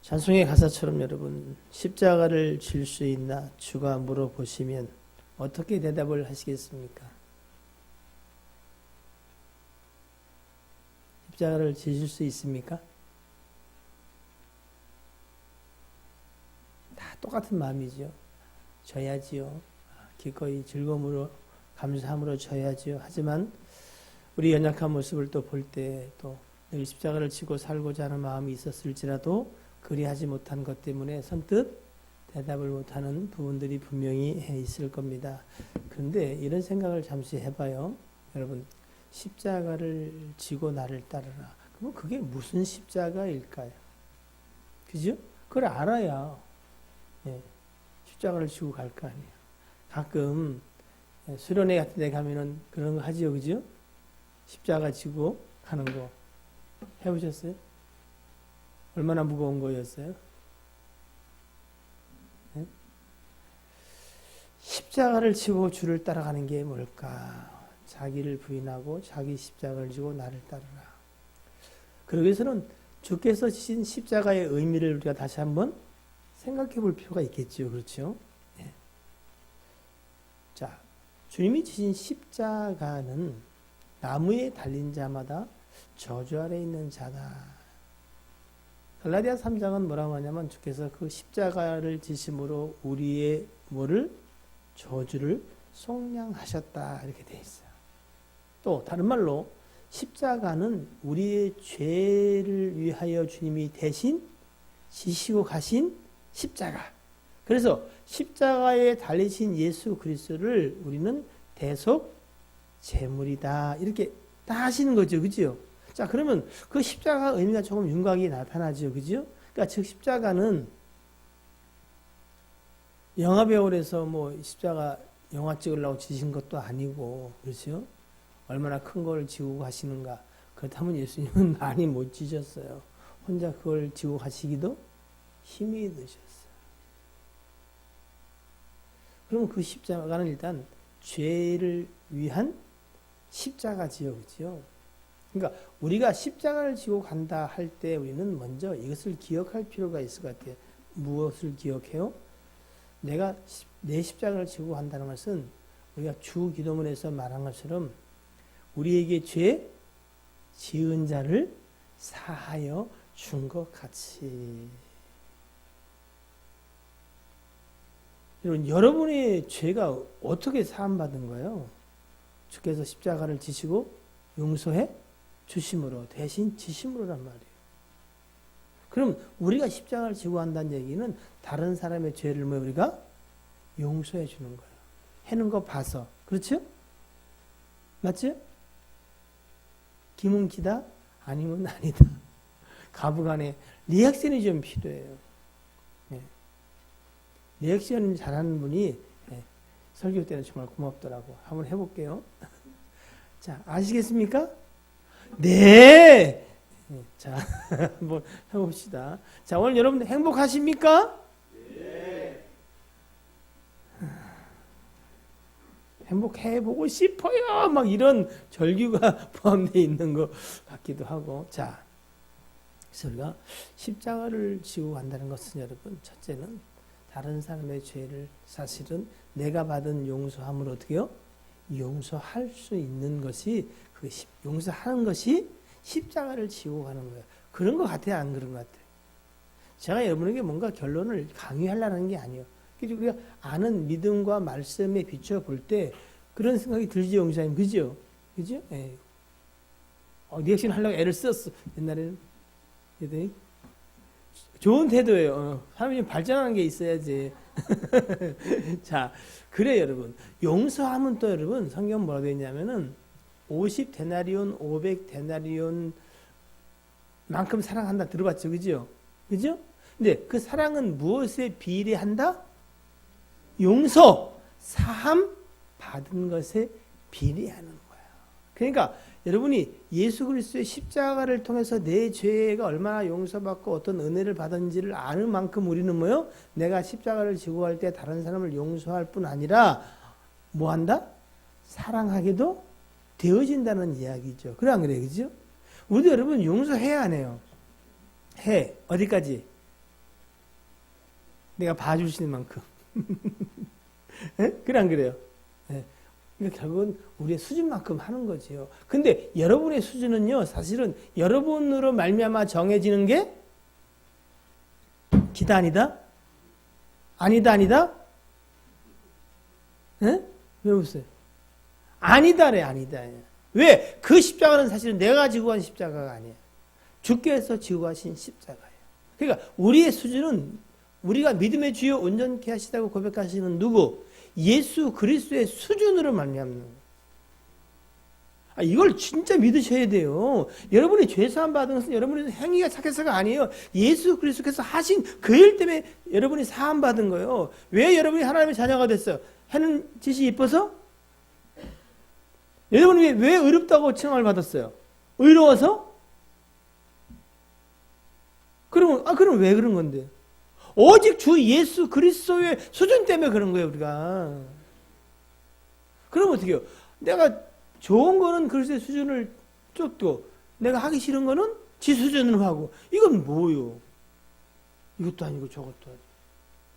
찬송의 가사처럼 여러분 십자가를 질 수 있나 주가 물어보시면 어떻게 대답을 하시겠습니까? 십자가를 지실 수 있습니까? 다 똑같은 마음이죠. 져야지요. 기꺼이 즐거움으로 감사함으로 져야지요. 하지만 우리 연약한 모습을 또 볼 때 또 늘 십자가를 지고 살고자 하는 마음이 있었을지라도 그리하지 못한 것 때문에 선뜻 대답을 못하는 부분들이 분명히 있을 겁니다. 그런데 이런 생각을 잠시 해봐요. 여러분, 십자가를 지고 나를 따르라. 그럼 그게 무슨 십자가일까요? 그죠? 그걸 알아야 십자가를 지고 갈 거 아니에요. 가끔 수련회 같은 데 가면은 그런 거 하지요. 그죠? 십자가 지고 가는 거 해보셨어요? 얼마나 무거운 거였어요? 네? 십자가를 지고 주를 따라가는 게 뭘까? 자기를 부인하고 자기 십자가를 지고 나를 따르라. 그러기 위해서는 주께서 지신 십자가의 의미를 우리가 다시 한번 생각해 볼 필요가 있겠죠. 그렇죠? 네. 자, 주님이 지신 십자가는 나무에 달린 자마다 저주 아래 있는 자다. 갈라디아 3장은 뭐라고 하냐면 주께서 그 십자가를 지심으로 우리의 뭐를? 저주를 속량하셨다. 이렇게 되어 있어요. 또 다른 말로 십자가는 우리의 죄를 위하여 주님이 대신 지시고 가신 십자가. 그래서 십자가에 달리신 예수 그리스도를 우리는 대속 제물이다. 이렇게 다 하시는 거죠. 그죠? 자, 그러면 그 십자가 의미가 조금 윤곽이 나타나죠. 그죠? 그러니까 즉 십자가는 영화배우에서 뭐 십자가 영화 찍으려고 지신 것도 아니고, 그렇죠? 얼마나 큰 걸 지고 가시는가. 그렇다면 예수님은 많이 못 지셨어요. 혼자 그걸 지고 가시기도 힘이 드셨어요. 그럼 그 십자가는 일단 죄를 위한 십자가지요. 그죠? 그러니까 우리가 십자가를 지고 간다 할 때 우리는 먼저 이것을 기억할 필요가 있을 것 같아요. 무엇을 기억해요? 내가 내 십자가를 지고 간다는 것은 우리가 주 기도문에서 말한 것처럼 우리에게 죄 지은 자를 사하여 준 것 같이. 여러분의 죄가 어떻게 사함받은 거예요? 주께서 십자가를 지시고 용서해 주심으로, 대신 지심으로란 말이에요. 그럼 우리가 십자가를 지고 한다는 얘기는 다른 사람의 죄를 뭐 우리가 용서해 주는 거예요. 해는 거 봐서. 그렇죠? 맞죠? 김은 기다? 아니면 아니다. 가부간에 리액션이 좀 필요해요. 네. 리액션 잘하는 분이 설교 때는 정말 고맙더라고. 한번 해볼게요. 자, 아시겠습니까? 네! 자, 한번 해봅시다. 자, 오늘 여러분들 행복하십니까? 네. 행복해보고 싶어요. 막 이런 절규가 포함되어 있는 것 같기도 하고. 자, 그래서 우리가 십자가를 지고 간다는 것은 여러분, 첫째는 다른 사람의 죄를 사실은 내가 받은 용서함을 어떻게 해요? 용서할 수 있는 것이 용서하는 것이 십자가를 지고 가는 거예요. 그런 것 같아요? 안 그런 것 같아요? 제가 여러분에게 뭔가 결론을 강요하려는 게 아니에요. 그래서 우리가 아는 믿음과 말씀에 비춰볼 때 그런 생각이 들지요, 용사님. 그죠? 그죠? 예. 리액션 하려고 애를 썼어. 옛날에는. 그랬더니 좋은 태도예요. 사람이 발전하는 게 있어야지. 자, 그래 여러분. 용서하면 또 여러분 성경 뭐라고 되어 있냐면은 50데나리온, 500데나리온 만큼 사랑한다 들어봤죠? 그죠? 그죠? 근데 그 사랑은 무엇에 비례한다? 용서, 사함 받은 것에 비례하는 거야. 그러니까 여러분이 예수 그리스도의 십자가를 통해서 내 죄가 얼마나 용서받고 어떤 은혜를 받은지를 아는 만큼 우리는 뭐요? 내가 십자가를 지고 갈 때 다른 사람을 용서할 뿐 아니라 뭐 한다? 사랑하게도 되어진다는 이야기죠. 그래 안 그래요? 그죠? 우리도 여러분 용서해야 안 해요? 해. 어디까지? 내가 봐줄 수 있는 만큼. 그래 안 그래요? 예. 그러니까 결국은 우리의 수준만큼 하는 거지요. 근데 여러분의 수준은요, 사실은 여러분으로 말미암아 정해지는 게 기다 아니다? 아니다 아니다? 예? 왜 웃어요? 아니다래 아니다. 왜? 그 십자가는 사실은 내가 지고 간 십자가가 아니에요. 주께서 지고 가신 십자가예요. 그러니까 우리의 수준은 우리가 믿음의 주요 온전케 하시다고 고백하시는 누구? 예수 그리스도의 수준으로 말미암는 거예요. 이걸 진짜 믿으셔야 돼요. 여러분이 죄사함 받은 것은 여러분의 행위가 착해서가 아니에요. 예수 그리스도께서 하신 그 일 때문에 여러분이 사함 받은 거예요. 왜 여러분이 하나님의 자녀가 됐어요? 하는 짓이 이뻐서? 여러분이 왜 의롭다고 칭함을 받았어요? 의로워서? 그럼 왜 그런 건데? 오직 주 예수 그리스도의 수준 때문에 그런 거예요, 우리가. 그럼 어떻게 해요? 내가 좋은 거는 그리스도의 수준을 쫓고, 내가 하기 싫은 거는 지 수준으로 하고, 이건 뭐요? 이것도 아니고 저것도 아니고.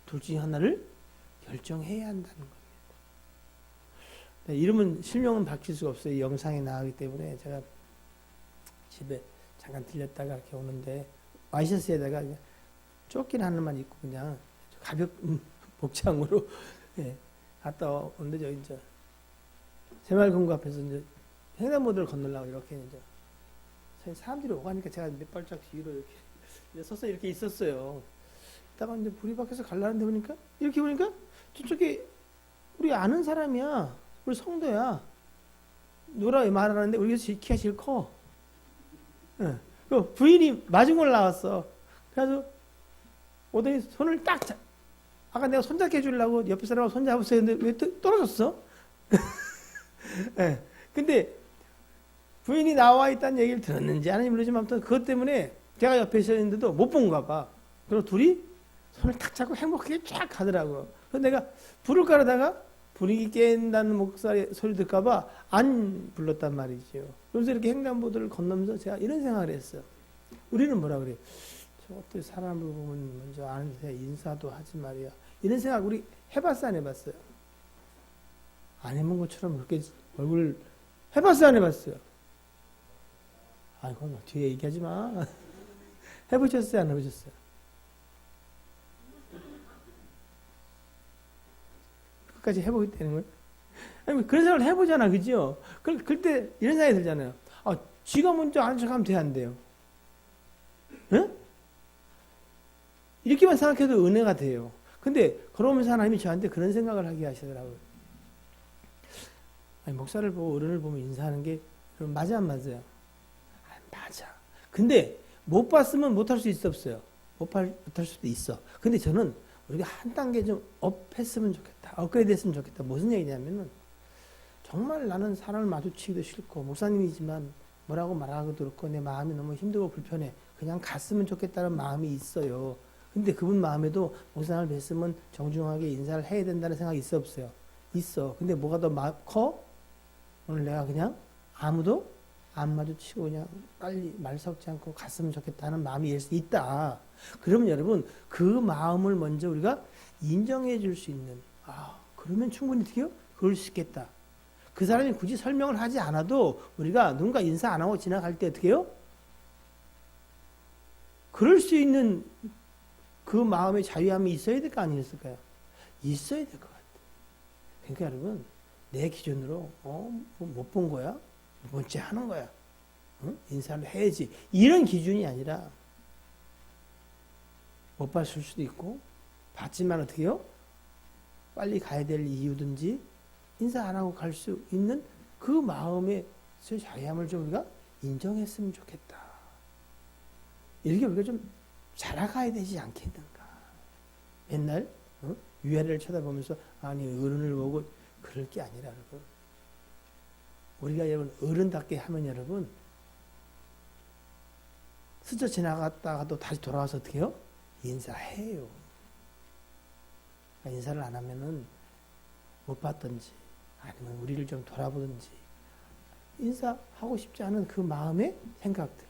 둘 중에 하나를 결정해야 한다는 겁니다. 이름은, 실명은 바뀔 수가 없어요. 이 영상에 나가기 때문에 제가 집에 잠깐 들렸다가 이렇게 오는데, 와이셔츠에다가 그냥 조끼 하나만 입고 그냥 가볍은 복장으로 예, 갔다 오는데 저 이제 새마을금고 앞에서 이제 횡단보도를 건너려고 이렇게 이제 사람들이 오가니까 제가 몇 발짝 뒤로 이렇게 서서 이렇게 있었어요. 이따가 이제 불이 밖에서 갈라는데 보니까 이렇게 보니까 저쪽에 우리 아는 사람이야. 우리 성도야. 누구라고 말하는데 우리가 키가 제일 커. 예. 그 부인이 마중을 나왔어. 그래서 오더니 손을 딱 아까 내가 손잡게 해주려고 옆에 사람하고 손잡았어야 했는데 왜 떨어졌어? 네. 근데 부인이 나와 있다는 얘기를 들었는지 아닌지 모르지만 아무튼 그것 때문에 제가 옆에 있었는데도 못 본가 봐. 그리고 둘이 손을 탁 잡고 행복하게 쫙 가더라고. 그래서 내가 불을 깔아다가 분위기 깬다는 목소리 소리 들까봐 안 불렀단 말이죠. 그래서 이렇게 횡단보도를 건너면서 제가 이런 생각을 했어요. 우리는 뭐라 그래요? 저것들 사람을 보면 먼저 아는데 인사도 하지 말이야. 이런 생각 우리 해봤어요, 안 해봤어요? 안 해본 것처럼 그렇게 얼굴 해봤어요, 안 해봤어요? 아이고, 너 뒤에 얘기하지 마. 해보셨어요, 안 해보셨어요? 끝까지 해보게 되는 거예요? 아니, 그런 생각을 해보잖아, 그죠? 그때 이런 생각이 들잖아요. 쥐가 먼저 아는 척 하면 돼, 안 돼요? 응? 이렇게만 생각해도 은혜가 돼요. 근데 그러면서 하나님이 저한테 그런 생각을 하게 하시더라고요. 아니, 목사를 보고 어른을 보면 인사하는 게 맞아 안 맞아요? 맞아. 근데 못 봤으면 못할 수 있어 없어요? 못할 수도 있어. 근데 저는 우리가 한 단계 좀 업했으면 좋겠다. 업그레이드 했으면 좋겠다. 무슨 얘기냐면은 정말 나는 사람을 마주치기도 싫고 목사님이지만 뭐라고 말하기도 그렇고 내 마음이 너무 힘들고 불편해. 그냥 갔으면 좋겠다는 마음이 있어요. 근데 그분 마음에도 목사님을 뵀으면 정중하게 인사를 해야 된다는 생각이 있어 없어요? 있어. 근데 뭐가 더 커? 오늘 내가 그냥 아무도 안 마주치고 그냥 빨리 말 섞지 않고 갔으면 좋겠다는 마음이 있다. 그러면 여러분 그 마음을 먼저 우리가 인정해 줄 수 있는 그러면 충분히 어떻게 해요? 그럴 수 있겠다. 그 사람이 굳이 설명을 하지 않아도 우리가 누군가 인사 안 하고 지나갈 때 어떻게 해요? 그럴 수 있는 그 마음의 자유함이 있어야 될 거 아니었을까요? 있어야 될 것 같아요. 그러니까 여러분 내 기준으로 못 본 거야? 두 번째 하는 거야. 응? 인사를 해야지. 이런 기준이 아니라 못 봤을 수도 있고 봤지만 어떻게 해요? 빨리 가야 될 이유든지 인사 안 하고 갈 수 있는 그 마음의 자유함을 좀 우리가 인정했으면 좋겠다. 이렇게 우리가 좀 자라가야 되지 않겠는가. 맨날 위아래를 쳐다보면서 아니 어른을 보고 그럴 게 아니라 여러분. 우리가 여러분 어른답게 하면 여러분 스쳐 지나갔다가도 다시 돌아와서 어떻게 해요? 인사해요. 인사를 안 하면은 못 봤던지 아니면 우리를 좀 돌아보든지 인사하고 싶지 않은 그 마음의 생각들.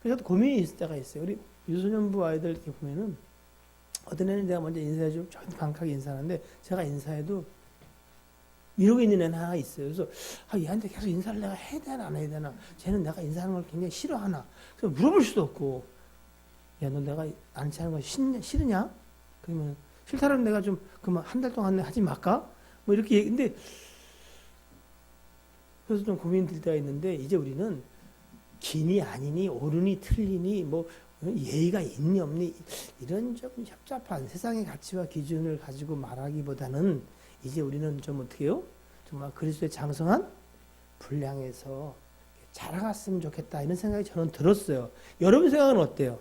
그래서 고민이 있을 때가 있어요. 우리 유소년부 아이들 이렇게 보면은 어떤 애는 내가 먼저 인사해주고 저한테 반갑게 인사하는데 제가 인사해도 이러고 있는 애는 하나 있어요. 그래서 얘한테 계속 인사를 내가 해야 되나 안 해야 되나. 쟤는 내가 인사하는 걸 굉장히 싫어하나. 그래서 물어볼 수도 없고 야, 너 내가 안 하는 거 싫으냐? 그러면 싫다면 내가 좀 그만 한 달 동안 하지 말까? 뭐 이렇게 근데 그래서 좀 고민될 때가 있는데 이제 우리는 기니 아니니 옳으니 틀리니 뭐 예의가 있니 없니 이런 좀 협잡한 세상의 가치와 기준을 가지고 말하기보다는 이제 우리는 좀 어떻게 해요? 정말 그리스도의 장성한 분량에서 자라갔으면 좋겠다 이런 생각이 저는 들었어요. 여러분 생각은 어때요?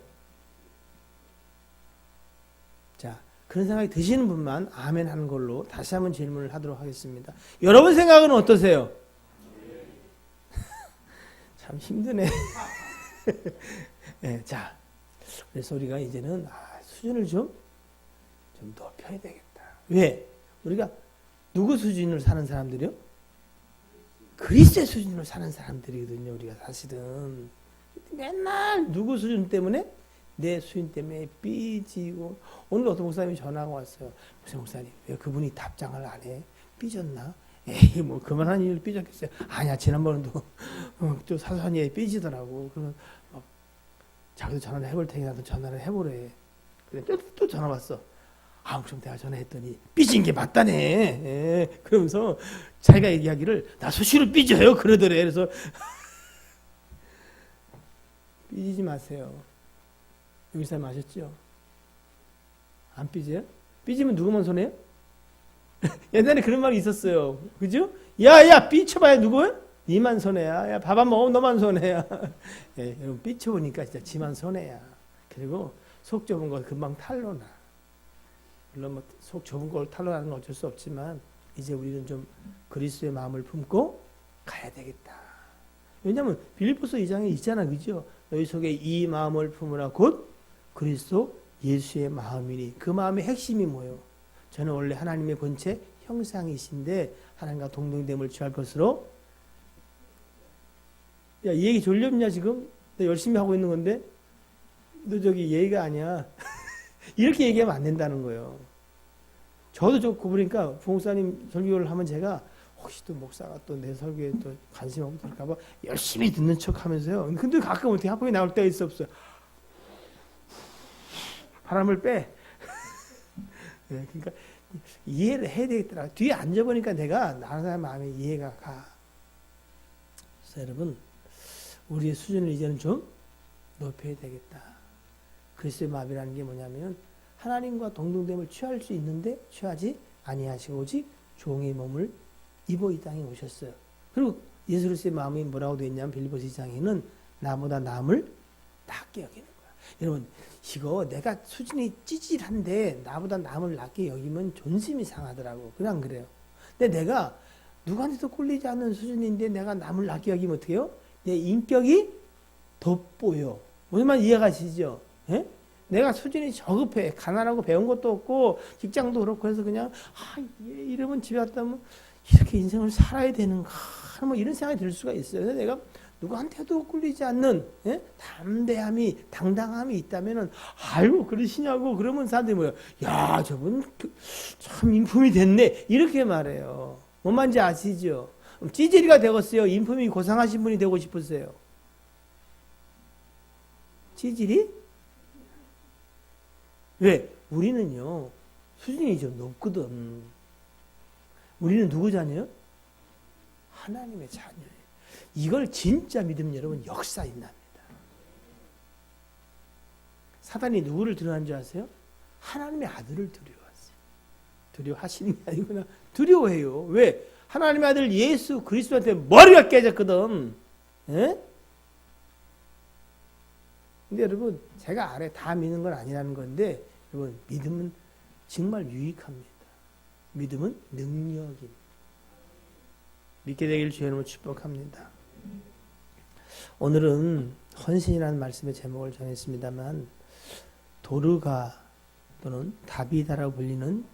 자, 그런 생각이 드시는 분만 아멘 하는 걸로 다시 한번 질문을 하도록 하겠습니다. 여러분 생각은 어떠세요? 참 힘드네. 네, 자, 그래서 우리가 이제는 수준을 좀 높여야 되겠다. 왜? 우리가 누구 수준으로 사는 사람들이요? 그리스도의 수준으로 사는 사람들이거든요. 우리가 사실은 맨날 누구 수준 때문에 내 수준 때문에 삐지고 오늘 어떤 목사님이 전화가 왔어요. 무슨 목사님 왜 그분이 답장을 안 해? 삐졌나? 에이 뭐 그만한 일을 삐졌겠어요. 아니야 지난번에도 좀 사소한 일에 삐지더라고. 그러면 자기도 전화를 해볼 테니 나도 전화를 해보래. 그래 또 전화 왔어. 그럼 내가 전화했더니 삐진 게 맞다네. 예, 그러면서 자기가 이야기를 나 수시로 삐져요 그러더래. 그래서 삐지지 마세요. 여기 사람 아셨죠? 안 삐져요? 삐지면 누구만 손해요? 옛날에 그런 말이 있었어요. 그죠? 야, 삐쳐봐야 누구야? 니만 손해야. 야, 밥 안 먹으면 너만 손해야. 예, 여러분, 삐쳐보니까 진짜 지만 손해야. 그리고 속 좁은 거 금방 탄로나. 물론 뭐 속 좁은 걸 탄로나는 건 어쩔 수 없지만, 이제 우리는 좀 그리스도의 마음을 품고 가야 되겠다. 왜냐면 빌립보서 2장에 있잖아. 그죠? 너희 속에 이 마음을 품으라 곧 그리스도 예수의 마음이니. 그 마음의 핵심이 뭐예요? 저는 원래 하나님의 본체 형상이신데 하나님과 동등됨을 취할 것으로. 야, 이 얘기 졸렵냐 지금? 나 열심히 하고 있는 건데 너 저기 예의가 아니야. 이렇게 얘기하면 안 된다는 거예요. 저도 좀 구부니까 부목사님 설교를 하면 제가 혹시 또 목사가 또 내 설교에 또 관심 없고 그럴까봐 열심히 듣는 척 하면서요. 근데 가끔 어떻게 합법이 나올 때가 있어 없어요. 바람을 빼. 네, 그러니까 이해를 해야 되겠더라. 뒤에 앉아보니까 내가 나는 사람 마음에 이해가 가. 그래서 여러분 우리의 수준을 이제는 좀 높여야 되겠다. 그리스도의 마음이라는 게 뭐냐면 하나님과 동등됨을 취할 수 있는데 취하지 아니하시고 오직 종의 몸을 입어 이 땅에 오셨어요. 그리고 예수 그리스도의 마음이 뭐라고 되어 있냐면 빌립보서 2장에는 나보다 남을 낮게 여기는 거야. 여러분 이거 내가 수준이 찌질한데 나보다 남을 낮게 여기면 존심이 상하더라고. 그냥 그래요. 근데 내가 누구한테도 꿀리지 않는 수준인데 내가 남을 낮게 여기면 어떻게 해요? 내 인격이 돋보여. 무슨 말 이해가시죠? 예? 내가 수준이 저급해. 가난하고 배운 것도 없고 직장도 그렇고 해서 그냥 이러면 집에 왔다 면 이렇게 인생을 살아야 되는가 뭐 이런 생각이 들 수가 있어요. 그래서 내가 누구한테도 꿀리지 않는 담대함이 당당함이 있다면은 아이고 그러시냐고 그러면 사람들이 뭐야? 야 저분 참 인품이 됐네 이렇게 말해요. 뭔 말인지 아시죠? 찌질이가 되겠어요? 인품이 고상하신 분이 되고 싶으세요? 찌질이? 왜? 우리는요 수준이 좀 높거든. 우리는 누구 자녀요? 하나님의 자녀예요. 이걸 진짜 믿으면 여러분 역사인답니다. 사단이 누구를 두려워하는 줄 아세요? 하나님의 아들을 두려워하세요. 두려워하시는 게 아니구나. 두려워해요. 왜? 하나님의 아들 예수 그리스도한테 머리가 깨졌거든. 예? 근데 여러분 제가 아래 다 믿는 건 아니라는 건데 여러분 믿음은 정말 유익합니다. 믿음은 능력입니다. 믿게 되길 주의 이름으로 축복합니다. 오늘은 헌신이라는 말씀의 제목을 정했습니다만 도르가 또는 다비다라고 불리는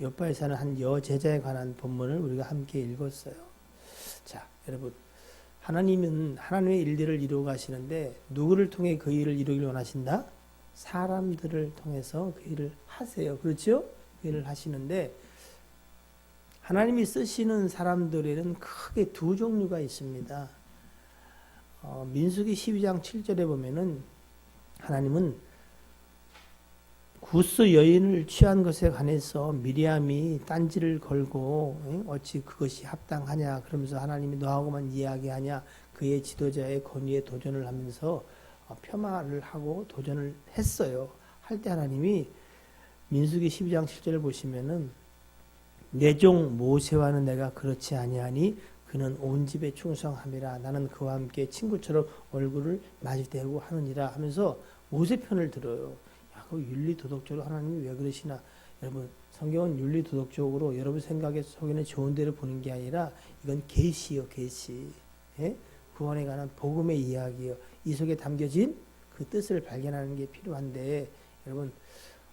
요바에 사는 한 여제자에 관한 본문을 우리가 함께 읽었어요. 자, 여러분 하나님은 하나님의 일들을 이루어 가시는데 누구를 통해 그 일을 이루길 원하신다? 사람들을 통해서 그 일을 하세요. 그렇죠? 그 일을 하시는데 하나님이 쓰시는 사람들에는 크게 두 종류가 있습니다. 민수기 12장 7절에 보면은 하나님은 구스 여인을 취한 것에 관해서 미리암이 딴지를 걸고 어찌 그것이 합당하냐 그러면서 하나님이 너하고만 이야기하냐 그의 지도자의 권위에 도전을 하면서 폄하를 하고 도전을 했어요. 할 때 하나님이 민수기 12장 7절을 보시면은 내 종 모세와는 내가 그렇지 아니하니 그는 온 집에 충성함이라 나는 그와 함께 친구처럼 얼굴을 마주대고 하느니라 하면서 모세 편을 들어요. 야, 그 윤리 도덕적으로 하나님이 왜 그러시나? 여러분 성경은 윤리 도덕적으로 여러분 생각에 속에는 좋은 대로 보는 게 아니라 이건 계시요 계시. 예? 구원에 관한 복음의 이야기요. 이 속에 담겨진 그 뜻을 발견하는 게 필요한데 여러분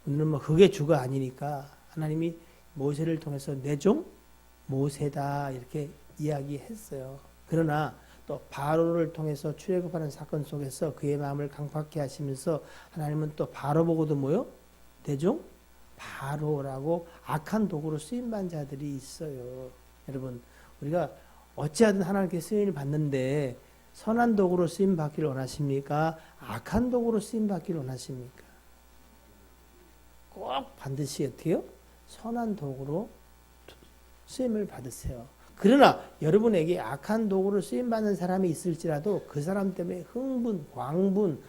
오늘은 뭐 그게 주가 아니니까 하나님이 모세를 통해서 내 종 모세다 이렇게 이야기했어요. 그러나 또 바로를 통해서 출애굽하는 사건 속에서 그의 마음을 강팍케 하시면서 하나님은 또 바로 보고도 뭐요? 내 종 바로라고 악한 도구로 쓰임받은 자들이 있어요. 여러분 우리가 어찌하든 하나님께 쓰임을 받는데 선한 도구로 쓰임 받기를 원하십니까? 악한 도구로 쓰임 받기를 원하십니까? 꼭 반드시 어떻게요? 선한 도구로 쓰임을 받으세요. 그러나 여러분에게 악한 도구로 쓰임받는 사람이 있을지라도 그 사람 때문에 흥분, 광분,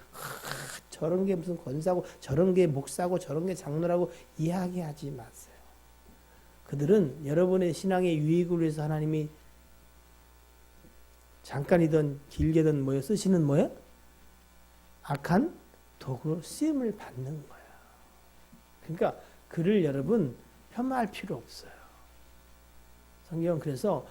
저런 게 무슨 권사고 저런 게 목사고 저런 게 장로라고 이야기하지 마세요. 그들은 여러분의 신앙의 유익을 위해서 하나님이 잠깐이든 길게든 뭐요 쓰시는 뭐요? 악한 도구로 쓰임을 받는 거야. 그러니까 그를 여러분 폄하할 필요 없어요. 성경은 그래서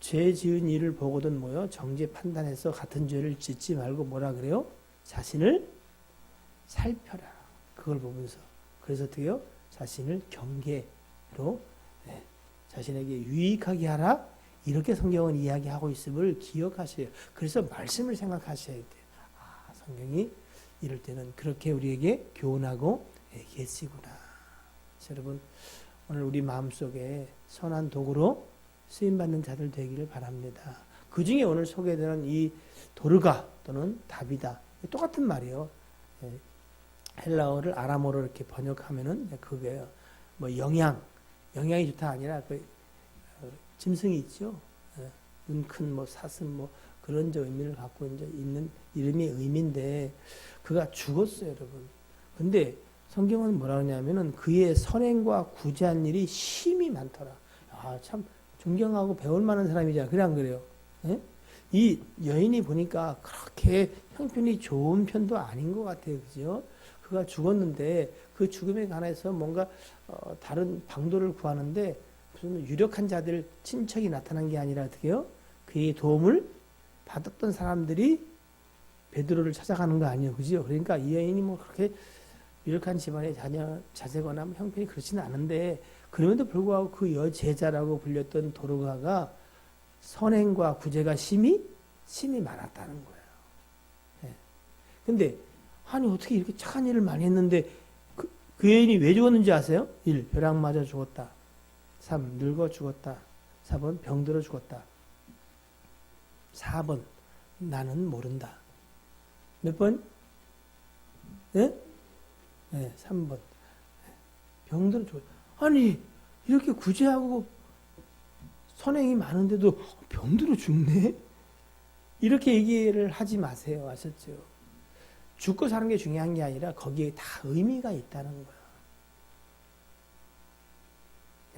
죄 지은 일을 보거든 뭐요? 정죄 판단해서 같은 죄를 짓지 말고 뭐라 그래요? 자신을 살펴라. 그걸 보면서 그래서 어떻게요? 자신을 경계로 자신에게 유익하게 하라. 이렇게 성경은 이야기하고 있음을 기억하셔요. 그래서 말씀을 생각하셔야 돼요. 아, 성경이 이럴 때는 그렇게 우리에게 교훈하고 계시구나. 여러분 오늘 우리 마음속에 선한 도구로 쓰임받는 자들 되기를 바랍니다. 그 중에 오늘 소개되는 이 도르가 또는 다비다 똑같은 말이에요. 헬라어를 아람어로 이렇게 번역하면은 그게요. 뭐 영양이 좋다 아니라 그 짐승이 있죠. 눈 큰 뭐 사슴 뭐 그런 의미를 갖고 이제 있는 이름이 의미인데 그가 죽었어요, 여러분. 근데 성경은 뭐라 하냐면은 그의 선행과 구제한 일이 심히 많더라. 아, 참 존경하고 배울 만한 사람이잖아. 그래 안 그래요? 예? 이 여인이 보니까 그렇게 형편이 좋은 편도 아닌 것 같아요. 그죠? 그가 죽었는데 그 죽음에 관해서 뭔가 다른 방도를 구하는데 무슨 유력한 자들 친척이 나타난 게 아니라 어떻게요? 그의 도움을 받았던 사람들이 베드로를 찾아가는 거 아니에요. 그죠? 그러니까 이 여인이 뭐 그렇게 유력한 집안의 자제거나 형편이 그렇지는 않은데 그럼에도 불구하고 그 여제자라고 불렸던 도르가가 선행과 구제가 심히 많았다는 거예요. 예. 근데 아니 어떻게 이렇게 착한 일을 많이 했는데 그 여인이 왜 죽었는지 아세요? 1. 벼락 맞아 죽었다. 3. 늙어 죽었다. 4번 병들어 죽었다. 4번 나는 모른다. 몇 번? 네? 네, 3번. 병들어 죽었다. 아니 이렇게 구제하고 선행이 많은데도 병들어 죽네? 이렇게 얘기를 하지 마세요. 아셨죠? 죽고 사는 게 중요한 게 아니라 거기에 다 의미가 있다는 거야.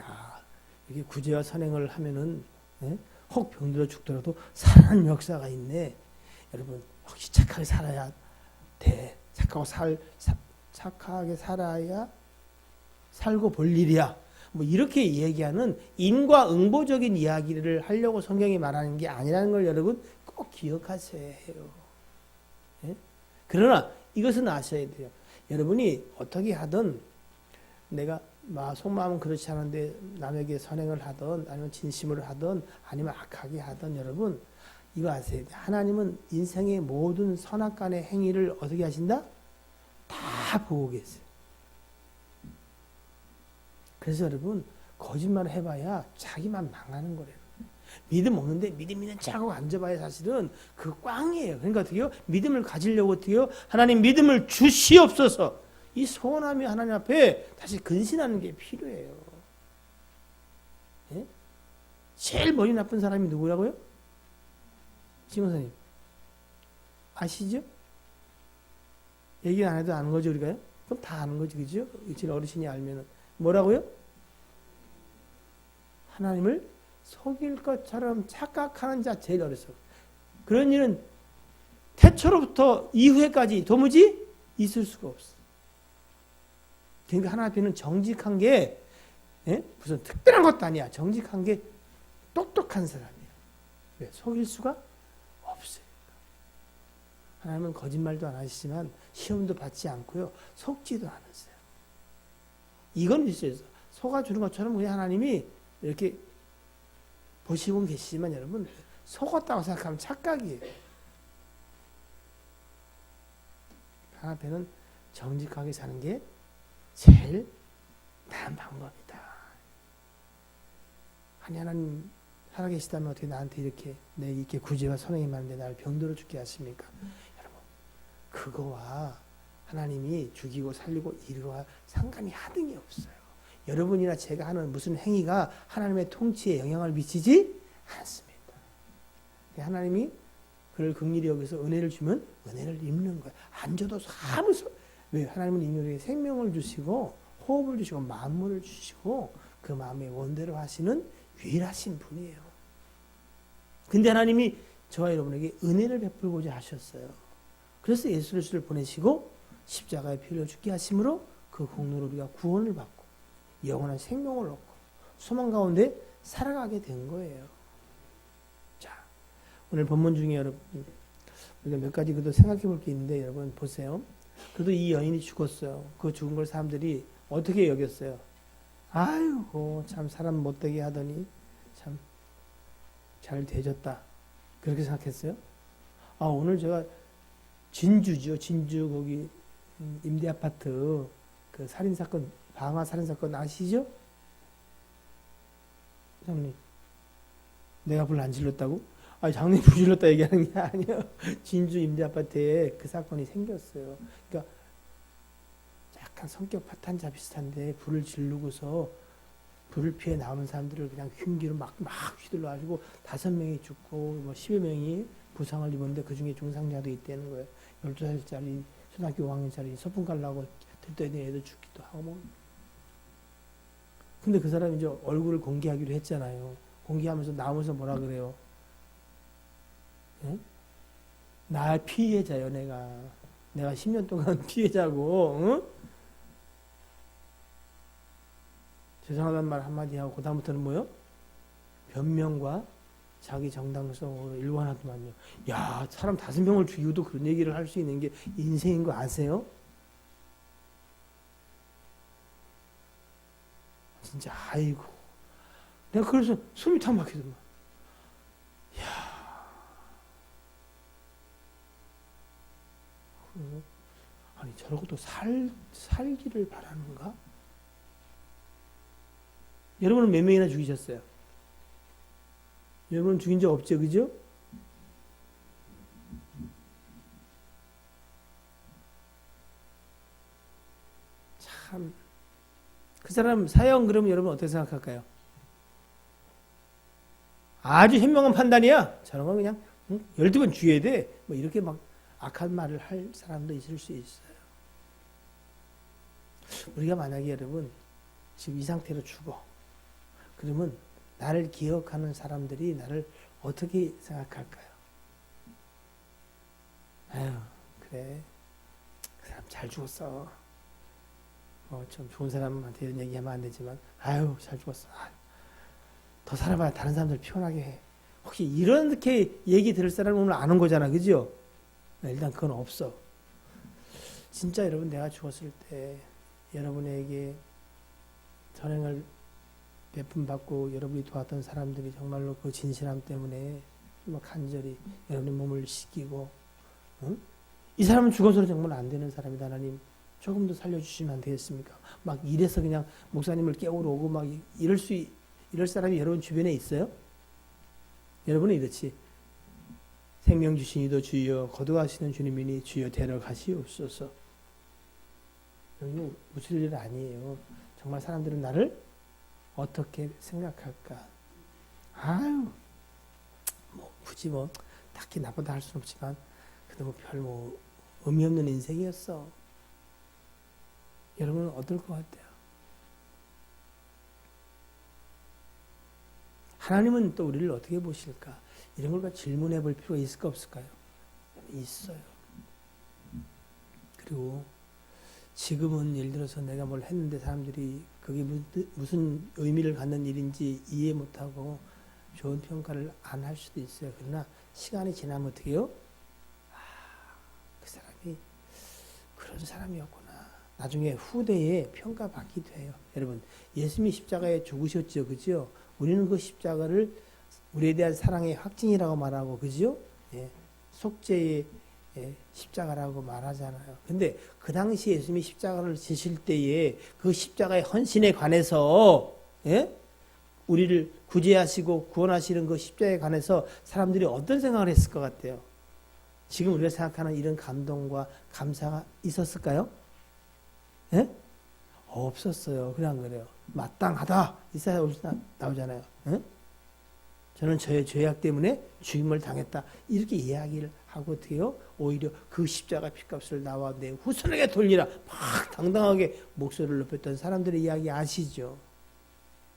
야, 이게 구제와 선행을 하면은 혹 병들어 죽더라도 살아나는 역사가 있네. 여러분 혹시 착하게 살아야 돼. 착하게 살아야 살고 볼 일이야. 뭐 이렇게 얘기하는 인과응보적인 이야기를 하려고 성경이 말하는 게 아니라는 걸 여러분 꼭 기억하셔야 해요. 예? 그러나 이것은 아셔야 돼요. 여러분이 어떻게 하든 내가 속마음은 그렇지 않은데 남에게 선행을 하든 아니면 진심으로 하든 아니면 악하게 하든 여러분 이거 아세요. 하나님은 인생의 모든 선악간의 행위를 어떻게 하신다? 다 다 보고 계세요. 그래서 여러분 거짓말을 해봐야 자기만 망하는 거래요. 믿음 없는데 믿음 있는 척하고 앉아봐야 사실은 그 꽝이에요. 그러니까 어떻게요? 믿음을 가지려고 어떻게요? 하나님 믿음을 주시옵소서. 이 소원함이 하나님 앞에 다시 근신하는 게 필요해요. 예? 제일 머리 나쁜 사람이 누구라고요? 지mon사님 아시죠? 얘기 안 해도 아는 거죠 우리가요? 그럼 다 아는 거죠, 그죠? 제일 어르신이 알면은 뭐라고요? 하나님을 속일 것처럼 착각하는 자 제일 어려서. 그런 일은 태초로부터 이후에까지 도무지 있을 수가 없어. 그러니까 하나님 앞에는 정직한 게 무슨 특별한 것도 아니야. 정직한 게 똑똑한 사람이야. 왜? 속일 수가 없어요. 하나님은 거짓말도 안 하시지만 시험도 받지 않고요. 속지도 않으세요. 이건 있어요. 속아주는 것처럼 그냥 하나님이 이렇게 보시고 계시지만 여러분 속았다고 생각하면 착각이에요. 하나님 앞에는 정직하게 사는 게 제일 나은 방법이다. 아니 하나님 살아계시다면 어떻게 나한테 이렇게 구제와 선행이 많은데 나를 병들어 죽게 하십니까? 여러분 그거와 하나님이 죽이고 살리고 이거와 상관이 하등이 없어요. 여러분이나 제가 하는 무슨 행위가 하나님의 통치에 영향을 미치지 않습니다. 하나님이 그를 긍휼히 여기서 은혜를 주면 은혜를 입는 거예요. 안 줘도 사무소. 왜? 하나님은 인간에게 생명을 주시고 호흡을 주시고 만물을 주시고 그 마음의 원대로 하시는 유일하신 분이에요. 근데 하나님이 저와 여러분에게 은혜를 베풀고자 하셨어요. 그래서 예수 그리스도를 보내시고 십자가에 피 흘려 죽게 하심으로 그 공로로 우리가 구원을 받고 영원한 생명을 얻고 소망 가운데 살아가게 된 거예요. 자, 오늘 본문 중에 여러분 우리가 몇 가지 그래도 생각해 볼 게 있는데 여러분 보세요. 그래도 이 여인이 죽었어요. 그 죽은 걸 사람들이 어떻게 여겼어요? 아이고 참 사람 못되게 하더니 참 잘 되졌다. 그렇게 생각했어요? 아 오늘 제가 진주죠. 진주 거기 임대아파트 그 살인사건 방화 살인사건 아시죠? 장님 내가 불 안 질렀다고? 아니 장님 불 질렀다 얘기하는 게 아니에요. 진주 임대아파트에 그 사건이 생겼어요. 그러니까 약간 성격 파탄자 비슷한데 불을 지르고서 불을 피해 나오는 사람들을 그냥 흉기로 막 휘둘러가지고 5명이 죽고 뭐 10여 명이 부상을 입었는데 그 중에 중상자도 있다는 거예요. 12살짜리 초등학교 5학년짜리 소풍 가려고 들떠있는 애들 죽기도 하고 뭐. 근데 그 사람이 이제 얼굴을 공개하기로 했잖아요. 공개하면서 나오면서 뭐라 그래요? 예? 나 피해자요, 내가 10년 동안 피해자고, 응? 죄송하다는 말 한마디 하고, 그다음부터는 뭐요? 변명과 자기 정당성으로 일관하더만요. 야, 사람 5명을 죽이고도 그런 얘기를 할 수 있는 게 인생인 거 아세요? 진짜, 아이고. 내가 그래서 숨이 탁 막히더만. 야 아니, 저러고도 살기를 바라는가? 여러분은 몇 명이나 죽이셨어요? 여러분은 죽인 적 없죠, 그죠? 참, 그 사람 사형 그러면 여러분 어떻게 생각할까요? 아주 현명한 판단이야. 저런 건 그냥 12번 죽여야 돼. 뭐 이렇게 막 악한 말을 할 사람도 있을 수 있어요. 우리가 만약에 여러분 지금 이 상태로 죽어. 그러면 나를 기억하는 사람들이 나를 어떻게 생각할까요? 아유, 그래. 그 사람 잘 죽었어. 좀 좋은 사람한테 이런 얘기하면 안 되지만, 아유, 잘 죽었어. 아유, 더 살아봐야 다른 사람들 피곤하게 해. 혹시 이렇게 얘기 들을 사람은 오늘 아는 거잖아, 그죠? 일단 그건 없어. 진짜 여러분, 내가 죽었을 때 여러분에게 선행을 베품받고 여러분이 도왔던 사람들이 정말로 그 진실함 때문에 간절히 여러분의 몸을 씻기고, 응? 이 사람은 죽어서는 정말 안 되는 사람이다. 하나님 조금 더 살려주시면 안 되겠습니까? 막 이래서 그냥 목사님을 깨우러 오고 막 이럴 사람이 여러분 주변에 있어요? 여러분은 이렇지. 생명 주신 이도 주여, 거듭하시는 주님이니 주여 데려가시옵소서. 여기는 웃을 일 아니에요. 정말 사람들은 나를 어떻게 생각할까? 아유, 뭐 굳이 뭐 딱히 나보다 할 수는 없지만 그래도 별 의미 없는 인생이었어. 여러분은 어떨 것 같아요? 하나님은 또 우리를 어떻게 보실까? 이런 걸 질문해 볼 필요가 있을까 없을까요? 있어요. 그리고 지금은 예를 들어서 내가 뭘 했는데 사람들이 그게 무슨 의미를 갖는 일인지 이해 못하고 좋은 평가를 안 할 수도 있어요. 그러나 시간이 지나면 어떻게 해요? 그 사람이 그런 사람이었구나. 나중에 후대에 평가받기도 해요. 여러분, 예수님이 십자가에 죽으셨죠. 그죠? 우리는 그 십자가를 우리에 대한 사랑의 확증이라고 말하고, 그죠? 예, 속죄의 십자가라고 말하잖아요. 근데 그 당시 예수님이 십자가를 지실 때에 그 십자가의 헌신에 관해서, 예? 우리를 구제하시고 구원하시는 그 십자가에 관해서 사람들이 어떤 생각을 했을 것 같아요? 지금 우리가 생각하는 이런 감동과 감사가 있었을까요? 예? 없었어요. 그냥 그래요. 마땅하다. 이사야 나오잖아요. 예? 저는 저의 죄악 때문에 죽임을 당했다. 이렇게 이야기를 하고 어떻게 해요? 오히려 그 십자가 피값을 나와 내 후손에게 돌리라. 막 당당하게 목소리를 높였던 사람들의 이야기 아시죠?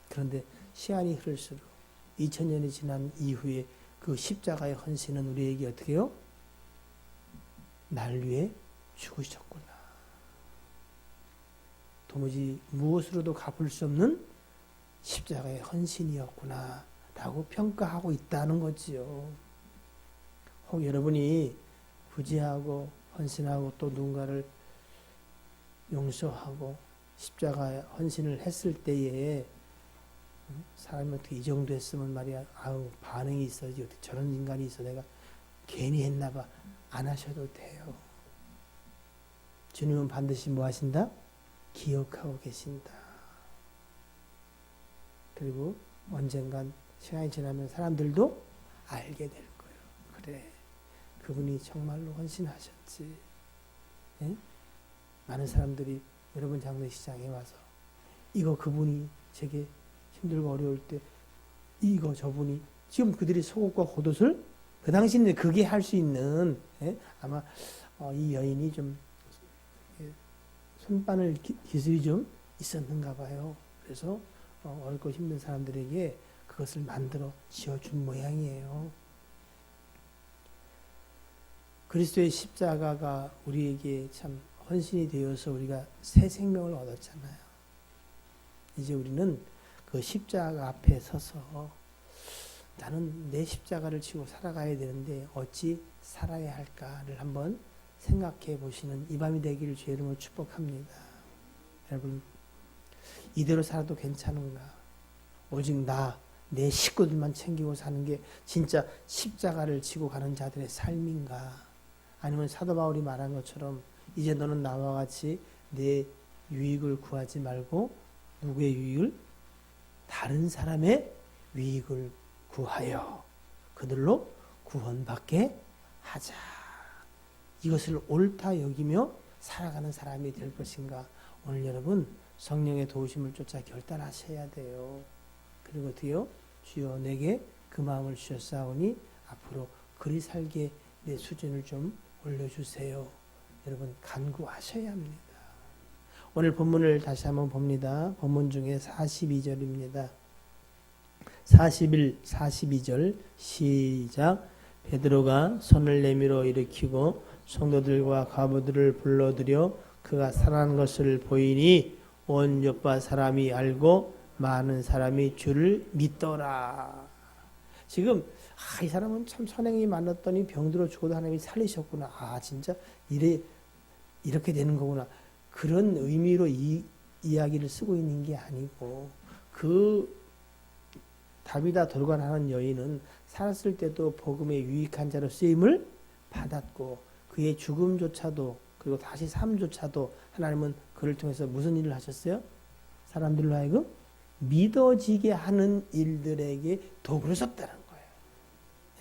그런데 시간이 흐를수록 2000년이 지난 이후에 그 십자가의 헌신은 우리에게 어떻게 해요? 날 위해 죽으셨구나. 도무지 무엇으로도 갚을 수 없는 십자가의 헌신이었구나 라고 평가하고 있다는 거지요. 혹 여러분이 구제하고 헌신하고 또 누군가를 용서하고 십자가의 헌신을 했을 때에 사람이 어떻게 이 정도 했으면 말이야, 아우 반응이 있어야지, 어떻게 저런 인간이 있어, 내가 괜히 했나 봐. 안 하셔도 돼요. 주님은 반드시 뭐 하신다? 기억하고 계신다. 그리고 언젠간 시간이 지나면 사람들도 알게 될 거예요. 그래, 그분이 정말로 헌신하셨지. 예? 많은 사람들이 여러분 장례식장에 와서 이거 그분이 제게 힘들고 어려울 때 이거 저분이 지금 그들이 속옷과 겉옷을 그 당시에 그게 할 수 있는, 예? 아마 이 여인이 좀 손바늘 기술이 좀 있었는가 봐요. 그래서 어렵고 힘든 사람들에게 그것을 만들어 지어준 모양이에요. 그리스도의 십자가가 우리에게 참 헌신이 되어서 우리가 새 생명을 얻었잖아요. 이제 우리는 그 십자가 앞에 서서 나는 내 십자가를 지고 살아가야 되는데 어찌 살아야 할까를 한번 생각해 보시는 이 밤이 되기를 주의 이름으로 축복합니다. 여러분, 이대로 살아도 괜찮은가? 오직 내 식구들만 챙기고 사는 게 진짜 십자가를 지고 가는 자들의 삶인가? 아니면 사도 바울이 말한 것처럼 이제 너는 나와 같이 내 유익을 구하지 말고 누구의 유익을? 다른 사람의 유익을 구하여 그들로 구원받게 하자. 이것을 옳다 여기며 살아가는 사람이 될 것인가? 오늘 여러분 성령의 도우심을 쫓아 결단하셔야 돼요. 그리고 어떻게요? 주여 내게 그 마음을 주셨사오니 앞으로 그리 살게 내 수준을 좀 올려주세요. 여러분 간구하셔야 합니다. 오늘 본문을 다시 한번 봅니다. 본문 중에 42절입니다. 41, 42절 시작. 베드로가 손을 내밀어 일으키고 성도들과 과부들을 불러들여 그가 살아난 것을 보이니 온 요파 사람이 알고 많은 사람이 주를 믿더라. 지금 이 사람은 참 선행이 많았더니 병들어 죽어도 하나님이 살리셨구나. 진짜 이렇게 되는 거구나. 그런 의미로 이 이야기를 쓰고 있는 게 아니고 그 다비다 돌관하는 여인은 살았을 때도 복음의 유익한 자로 쓰임을 받았고 그의 죽음조차도 그리고 다시 삶조차도 하나님은 그를 통해서 무슨 일을 하셨어요? 사람들로 하여금 믿어지게 하는 일들에게 도구를 썼다는 거예요.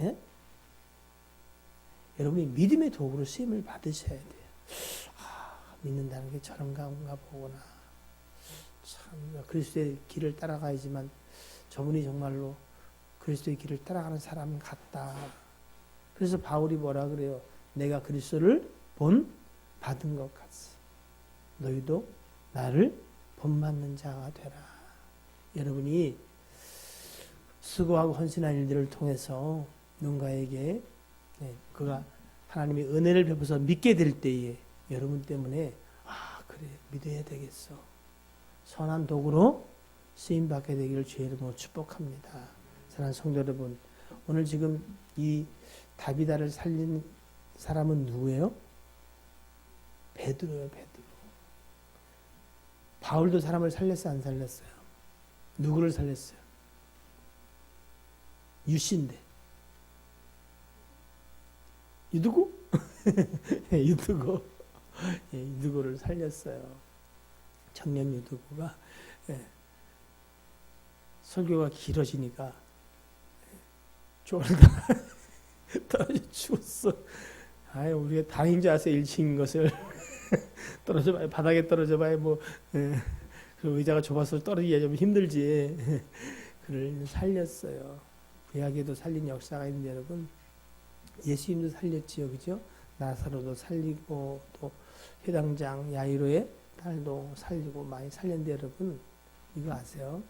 예? 여러분이 믿음의 도구로 쓰임을 받으셔야 돼요. 믿는다는 게 저런가 보구나. 참 그리스도의 길을 따라가야지만 저분이 정말로 그리스도의 길을 따라가는 사람 같다. 그래서 바울이 뭐라 그래요? 내가 그리스도를 받은 것 같이 너희도 나를 본받는 자가 되라. 여러분이 수고하고 헌신한 일들을 통해서 누군가에게 그가 하나님의 은혜를 베풀어서 믿게 될 때에 여러분 때문에 그래 믿어야 되겠어. 선한 도구로 쓰임받게 되기를 주의 이름으로 축복합니다. 사랑하는 성도 여러분, 오늘 지금 이 다비다를 살린 사람은 누구예요? 베드로예요. 베드로. 바울도 사람을 살렸어요? 안 살렸어요? 누구를 살렸어요? 유씨인데. 유두고? 유두고. 유두고를 살렸어요. 청년 유두고가 설교가 길어지니까 쫄다 떨어져 죽었어. 우리가 다행인 줄 아세요? 1층인 것을. 떨어져 봐요. 바닥에 떨어져 봐요. 그 의자가 좁아서 떨어지기가 좀 힘들지. 그를 살렸어요. 구약에도 살린 역사가 있는데 여러분, 예수님도 살렸지요. 그죠? 나사로도 살리고 또 회당장 야이로의 딸도 살리고 많이 살렸는데 여러분, 이거 아세요?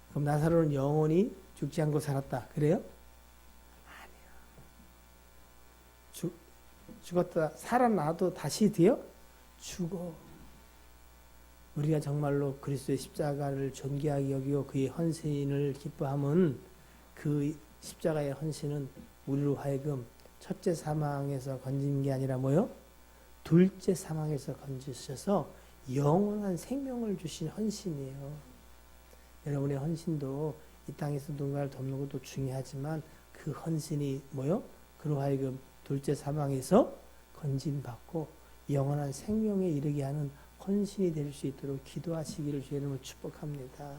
그럼 나사로는 영원히 죽지 않고 살았다. 그래요? 아니요. 죽었다 살아나도 다시 돼요? 죽어. 우리가 정말로 그리스도의 십자가를 존귀하게 여기고 그의 헌신을 기뻐하면 그 십자가의 헌신은 우리로 하여금 첫째 사망에서 건진 게 아니라 뭐요? 둘째 사망에서 건지셔서 영원한 생명을 주신 헌신이에요. 여러분의 헌신도 이 땅에서 누군가를 돕는 것도 중요하지만 그 헌신이 뭐요? 그로 하여금 둘째 사망에서 건진받고 영원한 생명에 이르게 하는 헌신이 될 수 있도록 기도하시기를 주의 이름으로 축복합니다.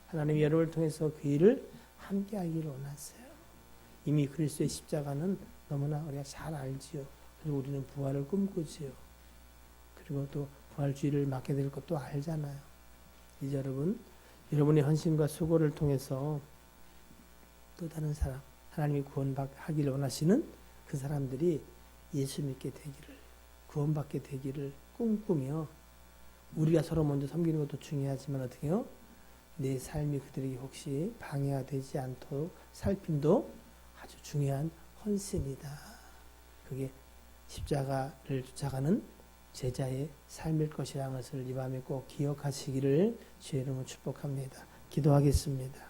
하나님이 여러분을 통해서 그 일을 함께 하기를 원하세요. 이미 그리스도의 십자가는 너무나 우리가 잘 알지요. 그리고 우리는 부활을 꿈꾸지요. 그리고 또 부활주의를 맡게 될 것도 알잖아요. 이제 여러분의 헌신과 수고를 통해서 또 다른 사람, 하나님이 구원하기를 원하시는 그 사람들이 예수 믿게 되기를, 구원받게 되기를 꿈꾸며 우리가 서로 먼저 섬기는 것도 중요하지만 어떻게 해요? 내 삶이 그들에게 혹시 방해가 되지 않도록 살핌도 아주 중요한 헌신이다. 그게 십자가를 쫓아가는 제자의 삶일 것이라는 것을 이 밤에 꼭 기억하시기를 주의 이름으로 축복합니다. 기도하겠습니다.